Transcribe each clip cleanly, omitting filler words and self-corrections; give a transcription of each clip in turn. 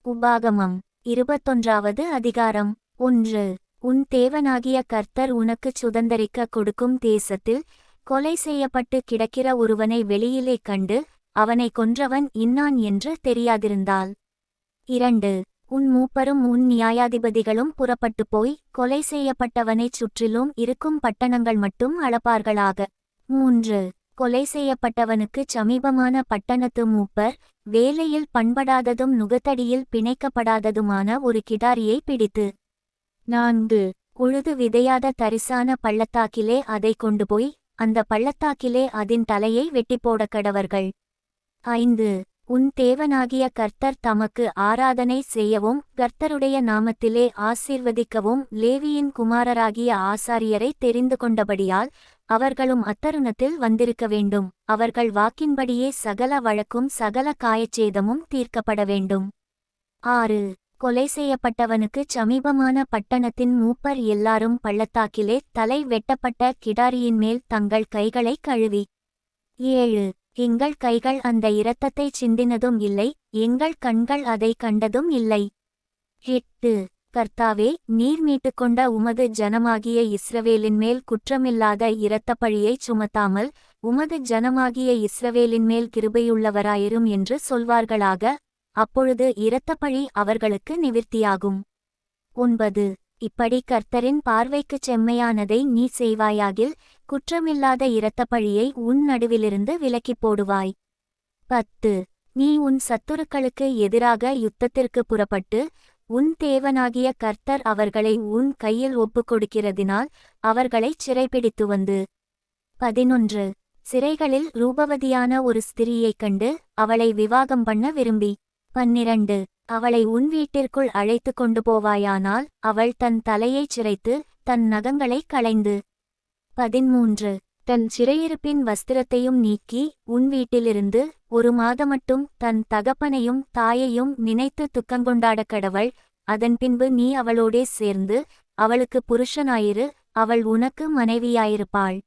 உபாகமம் 21வது அதிகாரம். 1. உன் தேவனாகிய கர்த்தர் உனக்குச் சுதந்தரிக்க கொடுக்கும் தேசத்தில் கொலை செய்யப்பட்டு கிடக்கிற ஒருவனை வெளியிலே கண்டு அவனை கொன்றவன் இன்னான் என்று தெரியாதிருந்தால். 2. உன் மூப்பரும் உன் நியாயாதிபதிகளும் புறப்பட்டுப் போய் கொலை செய்யப்பட்டவனைச் சுற்றிலும் இருக்கும் பட்டணங்கள் மட்டும் அளப்பார்களாக. 3. கொலை செய்யப்பட்டவனுக்குச் சமீபமான பட்டணத்து மூப்பர் வேலையில் பண்படாததும் நுகத்தடியில் பிணைக்கப்படாததுமான ஒரு கிடாரியை பிடித்து 4. உழுது விதையாத தரிசான பள்ளத்தாக்கிலே அதை கொண்டுபோய் அந்த பள்ளத்தாக்கிலே அதின் தலையை வெட்டிப்போடக்கடவர்கள். 5. உன் தேவனாகிய கர்த்தர் தமக்கு ஆராதனை செய்யவும் கர்த்தருடைய நாமத்திலே ஆசீர்வதிக்கவும் லேவியின் குமாரராகிய ஆசாரியரை தெரிந்து கொண்டபடியால் அவர்களும் அத்தருணத்தில் வந்திருக்க வேண்டும். அவர்கள் வாக்கின்படியே சகல வழக்கும் சகல காயச்சேதமும் தீர்க்கப்பட வேண்டும். 6. கொலை செய்யப்பட்டவனுக்குச் சமீபமான பட்டணத்தின் மூப்பர் எல்லாரும் பள்ளத்தாக்கிலே தலை வெட்டப்பட்ட கிடாரியின் மேல் தங்கள் கைகளை கழுவி 7. எங்கள் கைகள் அந்த இரத்தத்தைச் சிந்தினதும் இல்லை, எங்கள் கண்கள் அதை கண்டதும் இல்லை. 8. கர்த்தாவே, நீர் மீட்டுக்கொண்ட உமது ஜனமாகிய இஸ்ரவேலின் மேல் குற்றமில்லாத இரத்தப்பழியைச் சுமத்தாமல் உமது ஜனமாகிய இஸ்ரவேலின் மேல் கிருபையுள்ளவராயிரும் என்று சொல்வார்களாக. அப்பொழுது இரத்தப்பழி அவர்களுக்கு நிவிர்த்தியாகும். 9. இப்படி கர்த்தரின் பார்வைக்குச் செம்மையானதை நீ செய்வாயாகில் குற்றமில்லாத இரத்தப்பழியை உன் நடுவிலிருந்து விலக்கிப் போடுவாய். 10. நீ உன் சத்துருக்களுக்கு எதிராக யுத்தத்திற்கு புறப்பட்டு உன் தேவனாகிய கர்த்தர் அவர்களை உன் கையில் ஒப்புக்கொடுக்கிறதினால் அவர்களைச் சிறைப்பிடித்து வந்து 11. சிறைகளில் ரூபவதியான ஒரு ஸ்திரீயைக் கண்டு அவளை விவாகம் பண்ண விரும்பி 12. அவளை உன் வீட்டிற்குள் அழைத்து கொண்டு போவாயானால் அவள் தன் தலையைச் சிரைத்து தன் நகங்களைக் களைந்து 13. தன் சிறையிருப்பின் வஸ்திரத்தையும் நீக்கி உன் வீட்டிலிருந்து ஒரு மாதமட்டும் தன் தகப்பனையும் தாயையும் நினைத்து துக்கங்கொண்டாடக் கடவள். அதன்பின்பு நீ அவளோடே சேர்ந்து அவளுக்கு புருஷனாயிரு, அவள் உனக்கு மனைவியாயிருப்பாள்.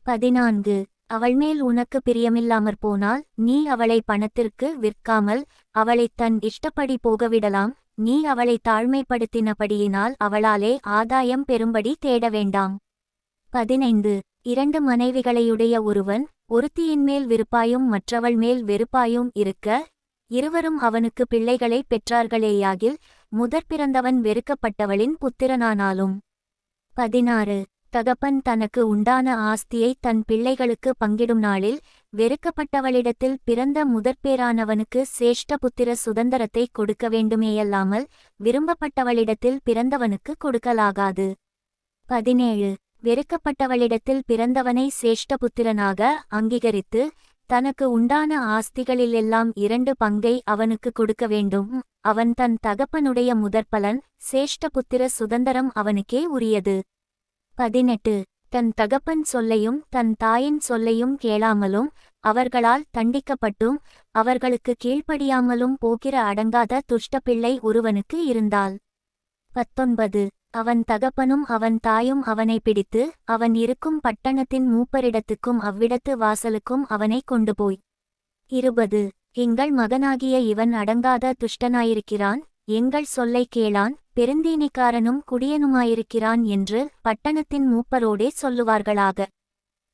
14. அவள்மேல் உனக்கு பிரியமில்லாமற் போனால் நீ அவளை பணத்திற்கு விற்காமல் அவளைத் தன் இஷ்டப்படி போகவிடலாம். நீ அவளை தாழ்மைப்படுத்தினபடியினால் அவளாலே ஆதாயம் பெறும்படி தேட வேண்டாம். 15. 2 மனைவிகளையுடைய ஒருவன் ஒருத்தியின்மேல் விருப்பாயும் மற்றவள் மேல் வெறுப்பாயும் இருக்க இருவரும் அவனுக்கு பிள்ளைகளை பெற்றார்களேயாகில் முதற்பிறந்தவன் வெறுக்கப்பட்டவளின் புத்திரனானாலும். 16. தகப்பன் தனக்கு உண்டான ஆஸ்தியை தன் பிள்ளைகளுக்கு பங்கிடும் நாளில் வெறுக்கப்பட்டவளிடத்தில் பிறந்த முதற்பேரானவனுக்கு சேஷ்ட புத்திர சுதந்தரத்தை கொடுக்க வேண்டுமேயல்லாமல் விரும்பப்பட்டவளிடத்தில் பிறந்தவனுக்கு கொடுக்கலாகாது. 17. வெறுக்கப்பட்டவளிடத்தில் பிறந்தவனை சேஷ்டபுத்திரனாக அங்கீகரித்து தனக்கு உண்டான ஆஸ்திகளிலெல்லாம் 2 பங்கை அவனுக்கு கொடுக்க வேண்டும். அவன் தன் தகப்பனுடைய முதற்பலன், சேஷ்டபுத்திர சுதந்தரம் அவனுக்கே உரியது. 18. தன் தகப்பன் சொல்லையும் தன் தாயின் சொல்லையும் கேளாமலும் அவர்களால் தண்டிக்கப்பட்டும் அவர்களுக்கு கீழ்ப்படியாமலும் போகிற அடங்காத துஷ்டப்பிள்ளை ஒருவனுக்கு இருந்தால். 19. அவன் தகப்பனும் அவன் தாயும் அவனை பிடித்து அவன் இருக்கும் பட்டணத்தின் மூப்பரிடத்துக்கும் அவ்விடத்து வாசலுக்கும் அவனை கொண்டுபோய் 20. எங்கள் மகனாகிய இவன் அடங்காத துஷ்டனாயிருக்கிறான், எங்கள் சொல்லை கேளான், பெருந்தீனிக்காரனும் குடியனுமாயிருக்கிறான் என்று பட்டணத்தின் மூப்பரோடே சொல்லுவார்களாக.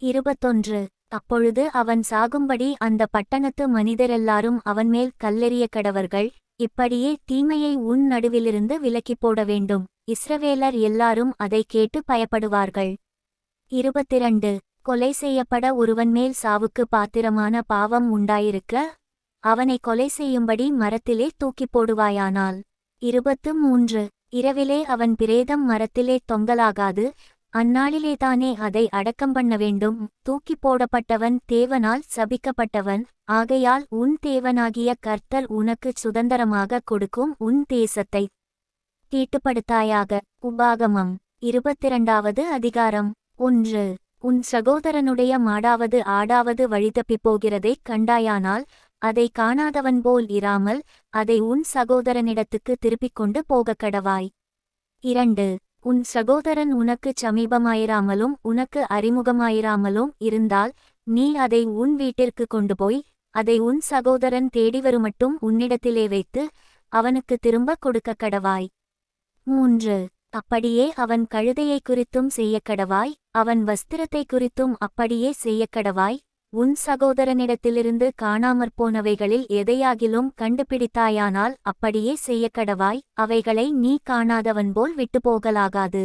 21. அப்பொழுது அவன் சாகும்படி அந்த பட்டணத்து மனிதரெல்லாரும் அவன்மேல் கல்லெறிய கடவர்கள். இப்படியே தீமையை உன் நடுவிலிருந்து விலக்கிப் போட வேண்டும். இஸ்ரவேலர் எல்லாரும் அதை கேட்டு பயப்படுவார்கள். 22. கொலை செய்யப்பட ஒருவன்மேல் சாவுக்கு பாத்திரமான பாவம் உண்டாயிருக்க அவனை கொலை செய்யும்படி மரத்திலே தூக்கிப் போடுவாயானால். 23. இரவிலே அவன் பிரேதம் மரத்திலே தொங்கலாகாது, அந்நாளிலேதானே அதை அடக்கம் பண்ண வேண்டும். தூக்கிப் போடப்பட்டவன் தேவனால் சபிக்கப்பட்டவன். ஆகையால் உன் தேவனாகிய கர்த்தர் உனக்குச் சுதந்தரமாக கொடுக்கும் உன் தேசத்தை தீட்டுப்படுத்தாயாக. உபாகமம் 22வது அதிகாரம். 1. உன் சகோதரனுடைய மாடாவது ஆடாவது வழிதப்பிப் போகிறதைக் கண்டாயானால் அதை காணாதவன் போல் இராமல் அதை உன் சகோதரனிடத்துக்கு திருப்பிக் கொண்டு போகக் கடவாய். 2. உன் சகோதரன் உனக்குச் சமீபமாயிராமலும் உனக்கு அறிமுகமாயிராமலும் இருந்தால் நீ அதை உன் வீட்டிற்கு கொண்டுபோய் அதை உன் சகோதரன் தேடிவருமட்டும் உன்னிடத்திலே வைத்து அவனுக்கு திரும்ப கொடுக்க கடவாய். 3. அப்படியே அவன் கழுதையை குறித்தும் செய்யக்கடவாய், அவன் வஸ்திரத்தை குறித்தும் அப்படியே செய்யக்கடவாய். உன் சகோதரனிடத்திலிருந்து காணாமற்போனவைகளில் எதையாகிலும் கண்டுபிடித்தாயானால் அப்படியே செய்யக்கடவாய், அவைகளை நீ காணாதவன்போல் விட்டுப்போகலாகாது.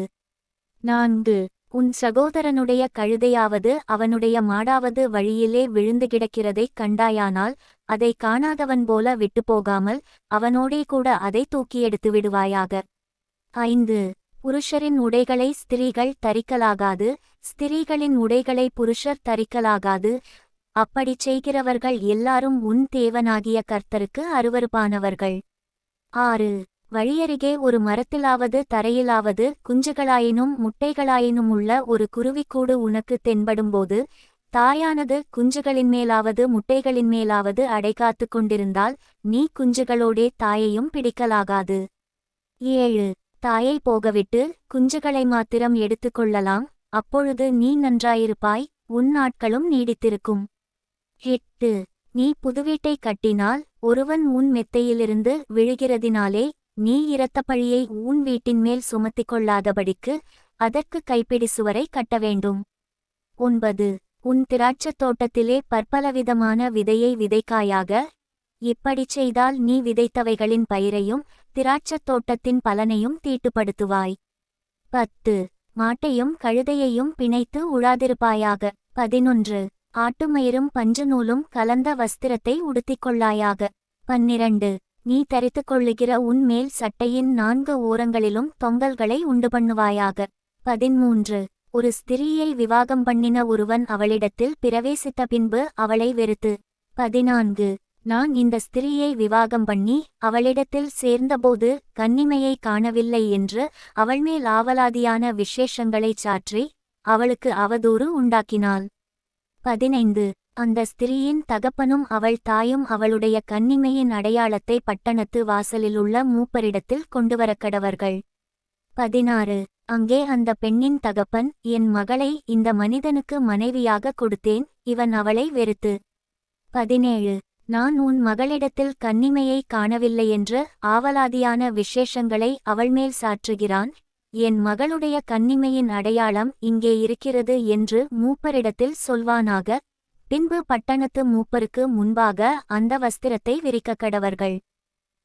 4. உன் சகோதரனுடைய கழுதையாவது அவனுடைய மாடாவது வழியிலே விழுந்து கிடக்கிறதைக் கண்டாயானால் அதை காணாதவன்போல விட்டுப்போகாமல் அவனோடே கூட அதை தூக்கி எடுத்து விடுவாயாக. 5. புருஷரின் உடைகளை ஸ்திரீகள் தரிக்கலாகாது, ஸ்திரீகளின் உடைகளை புருஷர் தரிக்கலாகாது. அப்படிச் செய்கிறவர்கள் எல்லாரும் உன் தேவனாகிய கர்த்தருக்கு அருவருப்பானவர்கள். 6. வழியருகே ஒரு மரத்திலாவது தரையிலாவது குஞ்சுகளாயினும் முட்டைகளாயினும் உள்ள ஒரு குருவிக்கூடு உனக்கு தென்படும்போது, தாயானது குஞ்சுகளின் மேலாவது முட்டைகளின் மேலாவது அடைகாத்து கொண்டிருந்தால் நீ குஞ்சுகளோடே தாயையும் பிடிக்கலாகாது. 7. தாயை போகவிட்டு குஞ்சுகளை மாத்திரம் எடுத்துக்கொள்ளலாம், அப்பொழுது நீ நன்றாயிருப்பாய், உன் நாட்களும் நீடித்திருக்கும். 8. நீ புதுவீட்டை கட்டினால் ஒருவன் உன் மெத்தையிலிருந்து விழுகிறதினாலே நீ இரத்தப்பழியை உன் வீட்டின்மேல் சுமத்திக் கொள்ளாதபடிக்கு அதற்கு கைப்பிடி சுவரை கட்டவேண்டும். 9. உன் திராட்சத் தோட்டத்திலே பற்பலவிதமான விதையை விதைக்காயாக, இப்படிச் செய்தால் நீ விதைத்தவைகளின் பயிரையும் திராட்சத் தோட்டத்தின் பலனையும் தீட்டுப்படுத்துவாய். 10. மாட்டையும் கழுதையையும் பிணைத்து உழாதிருப்பாயாக. 11. ஆட்டுமயிரும் பஞ்சுநூலும் கலந்த வஸ்திரத்தை உடுத்திக்கொள்ளாயாக. 12. நீ தரித்துக்கொள்ளுகிற உன் மேல் சட்டையின் 4 ஓரங்களிலும் தொங்கல்களை உண்டுபண்ணுவாயாக. 13. ஒரு ஸ்திரீயை விவாகம் பண்ணின ஒருவன் அவளிடத்தில் பிரவேசித்த பின்பு அவளை வெறுத்து, 14. நான் இந்த ஸ்திரீயை விவாகம் பண்ணி அவளிடத்தில் சேர்ந்தபோது கன்னிமையை காணவில்லை என்று அவள்மேல் ஆவலாதியான விசேஷங்களைச் சாற்றி அவளுக்கு அவதூறு உண்டாக்கினாள். 15. அந்த ஸ்திரீயின் தகப்பனும் அவள் தாயும் அவளுடைய கன்னிமையின் அடையாளத்தை பட்டணத்து வாசலிலுள்ள மூப்பரிடத்தில் கொண்டுவரக்கடவர்கள். 16. அங்கே அந்த பெண்ணின் தகப்பன், என் மகளை இந்த மனிதனுக்கு மனைவியாக கொடுத்தேன், இவன் அவளை வெறுத்து. 17. நான் உன் மகளிடத்தில் கன்னிமையை காணவில்லையென்று ஆவலாதியான விசேஷங்களை அவள்மேல் சாற்றுகிறான், என் மகளுடைய கன்னிமையின் அடையாளம் இங்கே இருக்கிறது என்று மூப்பரிடத்தில் சொல்வானாக. பின்பு பட்டணத்து மூப்பருக்கு முன்பாக அந்த வஸ்திரத்தை விரிக்கக்கடவர்கள்.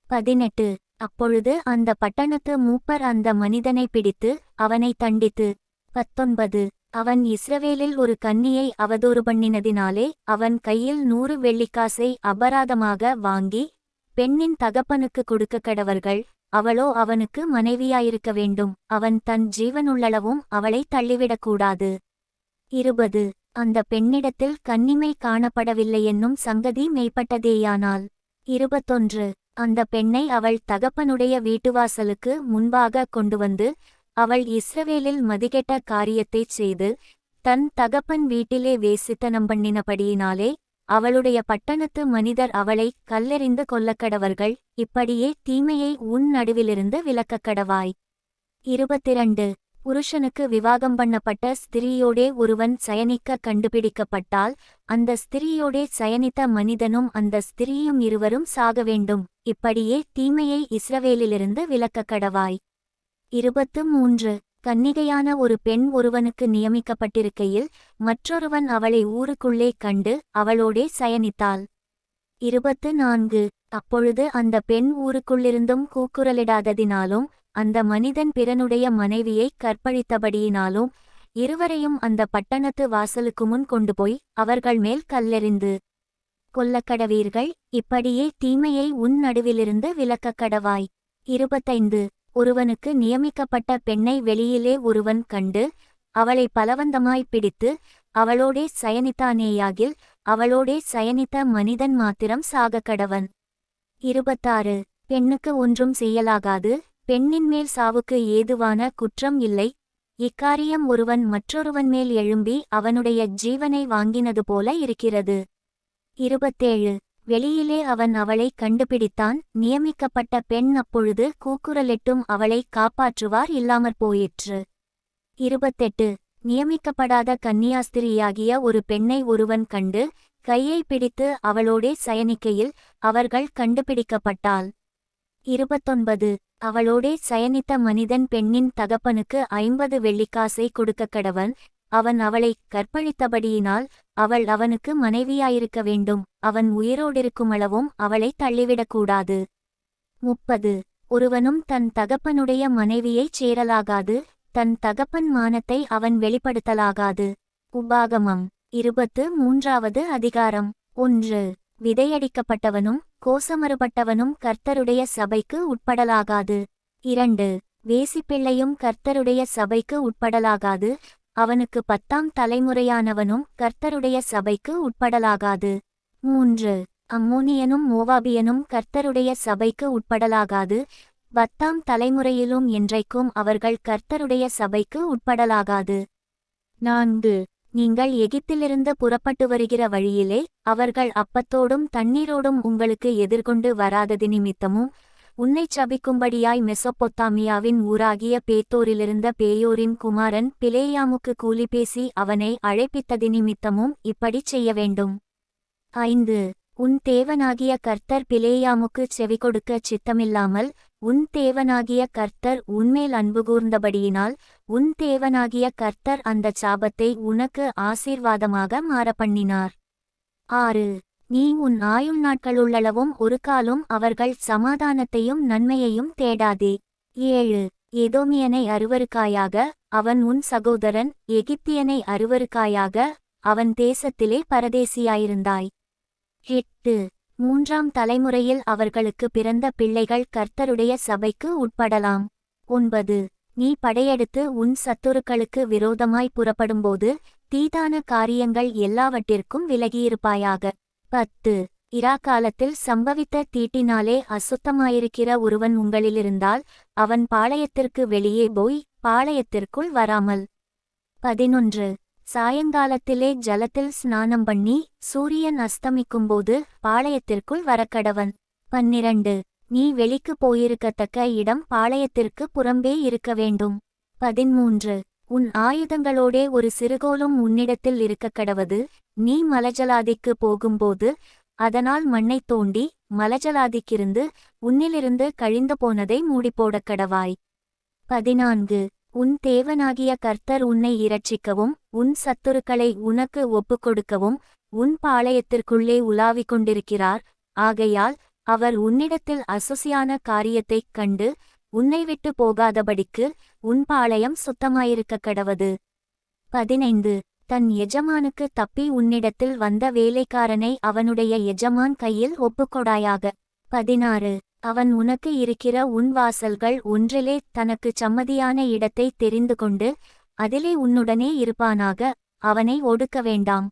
18. அப்பொழுது அந்த பட்டணத்து மூப்பர் அந்த மனிதனை பிடித்து அவனை தண்டித்து. 19. அவன் இஸ்ரவேலில் ஒரு கன்னியை அவதூறு பண்ணினதினாலே அவன் கையில் 100 வெள்ளிக்காசை அபராதமாக வாங்கி பெண்ணின் தகப்பனுக்கு கொடுக்கக்கடவர்கள், அவளோ அவனுக்கு மனைவியாயிருக்க வேண்டும், அவன் தன் ஜீவனுள்ளளவும் அவளை தள்ளிவிடக்கூடாது. 20. அந்த பெண்ணிடத்தில் கன்னிமை காணப்படவில்லையென்னும் சங்கதி மெய்ப்பட்டதேயானால். 21. அந்த பெண்ணை அவள் தகப்பனுடைய வீட்டுவாசலுக்கு முன்பாக கொண்டுவந்து அவள் இஸ்ரவேலில் மதிகெட்ட காரியத்தைச் செய்து தன் தகப்பன் வீட்டிலே வேசித்தனம் பண்ணினபடியினாலே அவளுடைய பட்டணத்து மனிதர் அவளை கல்லெறிந்து கொல்லக்கடவர்கள், இப்படியே தீமையை உன் நடுவிலிருந்து விலக்கக்கடவாய். 22. புருஷனுக்கு விவாகம் பண்ணப்பட்ட ஸ்திரீயோடே ஒருவன் சயனிக்க கண்டுபிடிக்கப்பட்டால் அந்த ஸ்திரீயோடே சயனித்த மனிதனும் அந்த ஸ்திரீயும் இருவரும் சாக வேண்டும், இப்படியே தீமையை இஸ்ரவேலிலிருந்து விலக்கக்கடவாய். 23. கன்னிகையான ஒரு பெண் ஒருவனுக்கு நியமிக்கப்பட்டிருக்கையில் மற்றொருவன் அவளை ஊருக்குள்ளே கண்டு அவளோடே சயனித்தாள். 24. அப்பொழுது அந்த பெண் ஊருக்குள்ளிருந்தும் கூக்குரலிடாததினாலும் அந்த மனிதன் பிறனுடைய மனைவியை கற்பழித்தபடியினாலும் இருவரையும் அந்த பட்டணத்து வாசலுக்கு முன் கொண்டுபோய் அவர்கள் மேல் கல்லெறிந்து கொல்லக்கடவீர்கள், இப்படியே தீமையை உன் நடுவிலிருந்து விலக்கக்கடவாய். 25. ஒருவனுக்கு நியமிக்கப்பட்ட பெண்ணை வெளியிலே ஒருவன் கண்டு அவளை பலவந்தமாய் பிடித்து அவளோடே சயனித்தானேயாகில் அவளோடே சயனித்த மனிதன் மாத்திரம் சாகக்கடவன். 26. பெண்ணுக்கு ஒன்றும் செய்யலாகாது, பெண்ணின் மேல் சாவுக்கு ஏதுவான குற்றம் இல்லை, இக்காரியம் ஒருவன் மற்றொருவன் மேல் எழும்பி அவனுடைய ஜீவனை வாங்கினது போல இருக்கிறது. 27. வெளியிலே அவன் அவளை கண்டுபிடித்தான், நியமிக்கப்பட்ட பெண் அப்பொழுது கூக்குரலிட்டும் அவளை காப்பாற்றுவார் இல்லாமற் போயிற்று. 28. நியமிக்கப்படாத கன்னியாஸ்திரியாகிய ஒரு பெண்ணை ஒருவன் கண்டு கையை பிடித்து அவளோடே சயனிக்கையில் அவர்கள் கண்டுபிடிக்கப்பட்டாள். 29 அவளோடே சயனித்த மனிதன் பெண்ணின் தகப்பனுக்கு 50 வெள்ளிக்காசை கொடுக்கக்கடவன். அவன் அவளைக் கற்பழித்தபடியினால் அவள் அவனுக்கு மனைவியாயிருக்க வேண்டும். அவன் உயிரோடிருக்குமளவும் அவளைத் தள்ளிவிடக்கூடாது. 30 ஒருவனும் தன் தகப்பனுடைய மனைவியைச் சேரலாகாது. தன் தகப்பன் மானத்தை அவன் வெளிப்படுத்தலாகாது. உபாகமம் 23வது அதிகாரம். 1 விதையடிக்கப்பட்டவனும் கோசமறுபட்டவனும் கர்த்தருடைய சபைக்கு உட்படலாகாது. 2 வேசிப்பிள்ளையும் கர்த்தருடைய சபைக்கு உட்படலாகாது. அவனுக்கு 10ஆம் தலைமுறையானவனும் கர்த்தருடைய சபைக்கு உட்படலாகாது. 3 அம்மோனியனும் மோவாபியனும் கர்த்தருடைய சபைக்கு உட்படலாகாது. 10ஆம் தலைமுறையிலும் என்றைக்கும் அவர்கள் கர்த்தருடைய சபைக்கு உட்படலாகாது. 4 நீங்கள் எகிப்திலிருந்து புறப்பட்டு வருகிற வழியிலே அவர்கள் அப்பத்தோடும் தண்ணீரோடும் உங்களுக்கு எதிர்கொண்டு வராதது நிமித்தமும் உன்னைச் சபிக்கும்படியாய் மெசொப்பொத்தாமியாவின் ஊராகிய பேத்தோரிலிருந்த பேயோரின் குமாரன் பிலேயாமுக்கு கூலி பேசி அவனை அழைப்பித்தது நிமித்தமும் இப்படிச் செய்ய வேண்டும். 5 உன் தேவனாகிய கர்த்தர் பிலேயாமுக்குச் செவிகொடுக்கச் சித்தமில்லாமல் உன் தேவனாகிய கர்த்தர் உன்மேல் அன்புகூர்ந்தபடியினால் உன் தேவனாகிய கர்த்தர் அந்தச் சாபத்தை உனக்கு ஆசீர்வாதமாக மாறப்பண்ணினார். 6 நீ உன் ஆயுள் நாட்களுள்ளளவும் ஒரு காலும் அவர்கள் சமாதானத்தையும் நன்மையையும் தேடாதே. 7 ஏதோமியனை அருவருக்காயாக அவன் உன் சகோதரன். எகிப்தியனை அருவருக்காயாக அவன் தேசத்திலே பரதேசியாயிருந்தாய். 8 3ஆம் தலைமுறையில் அவர்களுக்கு பிறந்த பிள்ளைகள் கர்த்தருடைய சபைக்கு உட்படலாம். 9 நீ படையெடுத்து உன் சத்துருக்களுக்கு விரோதமாய் புறப்படும்போது தீதான காரியங்கள் எல்லாவற்றிற்கும் விலகியிருப்பாயாக. 10 இராக்காலத்தில் சம்பவித்த தீட்டினாலே அசுத்தமாயிருக்கிற ஒருவன் உங்களிலிருந்தால் அவன் பாளையத்திற்கு வெளியே போய் பாளையத்திற்குள் வராமல். 11 சாயங்காலத்திலே ஜலத்தில் ஸ்நானம் பண்ணி சூரியன் அஸ்தமிக்கும்போது பாளையத்திற்குள் வரக்கடவன். 12 நீ வெளிக்கு போயிருக்கத்தக்க இடம் பாளையத்திற்கு புறம்பே இருக்க வேண்டும். 13 உன் ஆயுதங்களோடே ஒரு சிறுகோலும் உன்னிடத்தில் இருக்கக்கடவது. நீ மலஜலாதிக்கு போகும்போது அதனால் மண்ணைத் தோண்டி மலஜலாதிக்கிருந்து உன்னிலிருந்து கழிந்து போனதை மூடிப்போடக்கடவாய். 14 உன் தேவனாகிய கர்த்தர் உன்னை இரட்சிக்கவும் உன் சத்துருக்களை உனக்கு ஒப்புக்கொடுக்கவும் உன் பாளையத்திற்குள்ளே உலாவிக் கொண்டிருக்கிறார். ஆகையால் அவர் உன்னிடத்தில் அசுசியான காரியத்தைக் கண்டு உன்னை விட்டு போகாதபடிக்கு உன் பாளையம் சுத்தமாயிருக்கக்கடவது. 15 தன் எஜமானுக்கு தப்பி உன்னிடத்தில் வந்த வேலைக்காரனை அவனுடைய எஜமான் கையில் ஒப்புக்கொடாயாக. 16 அவன் உனக்கு இருக்கிற உன் வாசல்கள் ஒன்றிலே தனக்கு சம்மதியான இடத்தை தெரிந்து கொண்டு அதிலே உன்னுடனே இருப்பானாக. அவனை ஒடுக்க வேண்டாம்.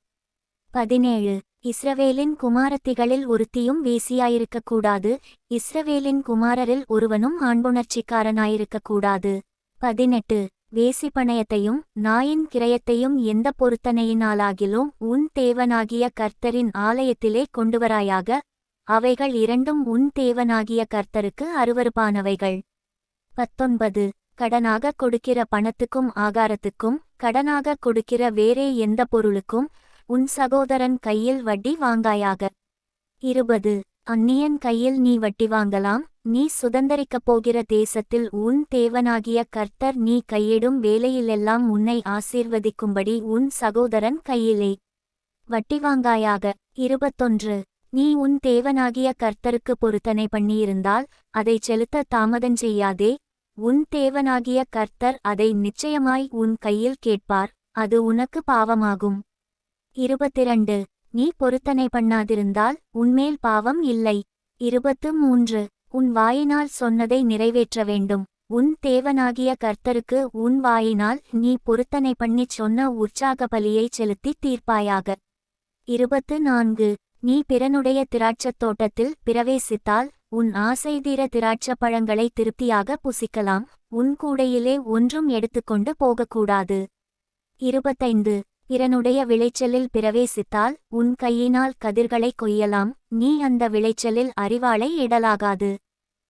17 இஸ்ரவேலின் குமாரத்திகளில் ஒருத்தியும் வேசியாயிருக்கக்கூடாது. இஸ்ரவேலின் குமாரரில் ஒருவனும் ஆண்புணர்ச்சிக்காரனாயிருக்கக்கூடாது. 18 வேசி பணயத்தையும் நாயின் கிரயத்தையும் எந்த பொருத்தனையினாலாகிலும் உன் தேவனாகிய கர்த்தரின் ஆலயத்திலே கொண்டுவராயாக. அவைகள் இரண்டும் உன் தேவனாகிய கர்த்தருக்கு அருவருப்பானவைகள். 19 கடனாக கொடுக்கிற பணத்துக்கும் ஆகாரத்துக்கும் கடனாக கொடுக்கிற வேறே எந்த பொருளுக்கும் உன் சகோதரன் கையில் வட்டி வாங்காயாக. 20 அந்நியன் கையில் நீ வட்டி வாங்கலாம். நீ சுதந்தரிக்கப் போகிற தேசத்தில் உன் தேவனாகிய கர்த்தர் நீ கையிடும் வேலையிலெல்லாம் உன்னை ஆசீர்வதிக்கும்படி உன் சகோதரன் கையிலே வட்டி வாங்காயாக. 21 நீ உன் தேவனாகிய கர்த்தருக்கு பொருத்தனை பண்ணியிருந்தால் அதைச் செலுத்த தாமதஞ்செய்யாதே. உன் தேவனாகிய கர்த்தர் அதை நிச்சயமாய் உன் கையில் கேட்பார். அது உனக்கு பாவமாகும். 22 நீ பொருத்தனை பண்ணாதிருந்தால் உன்மேல் பாவம் இல்லை. 23 உன் வாயினால் சொன்னதை நிறைவேற்ற வேண்டும். உன் தேவனாகிய கர்த்தருக்கு உன் வாயினால் நீ பொருத்தனை பண்ணிச் சொன்ன உற்சாக பலியைச் செலுத்தித் தீர்ப்பாயாக. 24 நீ பிறனுடைய திராட்சத் தோட்டத்தில் பிரவேசித்தால் உன் ஆசைதீர திராட்சப் பழங்களை திருப்தியாக புசிக்கலாம். உன் கூடையிலே ஒன்றும் எடுத்துக்கொண்டு போகக்கூடாது. 25 பிறனுடைய விளைச்சலில் பிரவேசித்தால் உன் கையினால் கதிர்களைக் கொய்யலாம். நீ அந்த விளைச்சலில் அரிவாளை இடலாகாது.